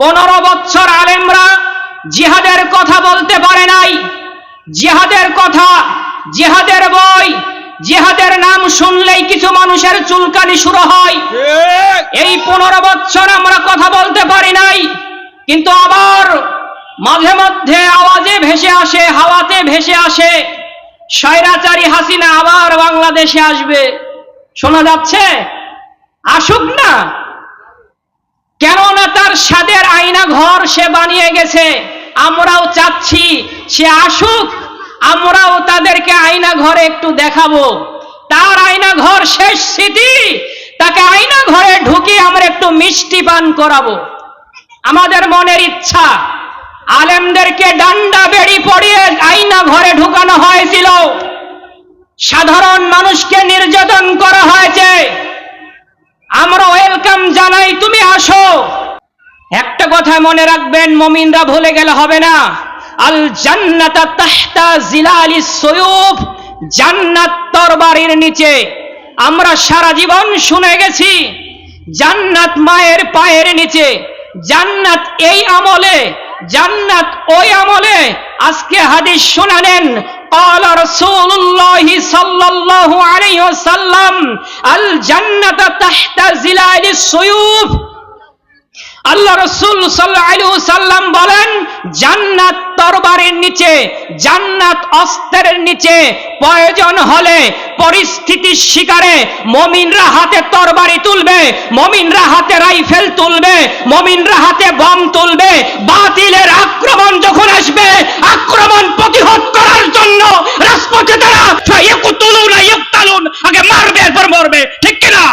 15 বছর আলেমরা জিহাদের কথা বলতে পারে নাই। জিহাদের কথা, জিহাদের বই, জিহাদের নাম শুনলেই কিছু মানুষের চুলকানি শুরু হয়। এই 15 বছর আমরা কথা বলতে পারি নাই, কিন্তু আবার মাঝে মধ্যে আওয়াজে ভেসে আসে, হাওয়াতে ভেসে আসে, স্বৈরাচারী হাসিনা আবার বাংলাদেশে আসবে। শোনা যাচ্ছে, আসুক না, কেননা তার স্বাদের আয়না ঘর সে বানিয়ে গেছে। আমরাও চাচ্ছি সে আসুক, আমরাও তাদেরকে আয়না ঘরে একটু দেখাবো। তার আয়না ঘর শেষ স্মৃতি, তাকে আয়না ঘরে ঢুকিয়ে আমরা একটু মিষ্টি পান করাবো। আমাদের মনের ইচ্ছা, আলেমদেরকে ডান্ডা বেড়ি পড়িয়ে আয়না ঘরে ঢুকানো হয়েছিল, সাধারণ মানুষকে নির্যাতন করা হয়েছে। আমরা ওয়েলকাম জানাই, তুমি আসো। একটা কথা মনে রাখবেন, মুমিনরা ভুলে গেলে হবে না, আল জান্নাতা তাহতা জিলালিস সুয়ুফ, জান্নাত তরবারির নিচে। আমরা সারা জীবন শুনে গেছি জান্নাত মায়ের পায়ের নিচে, জান্নাত এই আমলে, জান্নাত ওই আমলে। আজকে হাদিস শুনানেন, قال رسول الله صلى الله عليه وسلم الجنة تحت ظلال السيوف। আল্লাহ রাসূল সাল্লাল্লাহু আলাইহি ওয়াসাল্লাম বলেন, জান্নাত তরবারির নিচে, জান্নাত অস্ত্রের নিচে। প্রয়োজন হলে পরিস্থিতির শিকারে মুমিনরা হাতে তরবারি তুলবে, মুমিনরা হাতে রাইফেল তুলবে, মুমিনরা হাতে বম তুলবে। বাতিলের আক্রমণ যখন আসবে, আক্রমণ প্রতিহত করার জন্য রাজপথে তারা আগে মারবে, এরপর মরবে। ঠিক কিনা?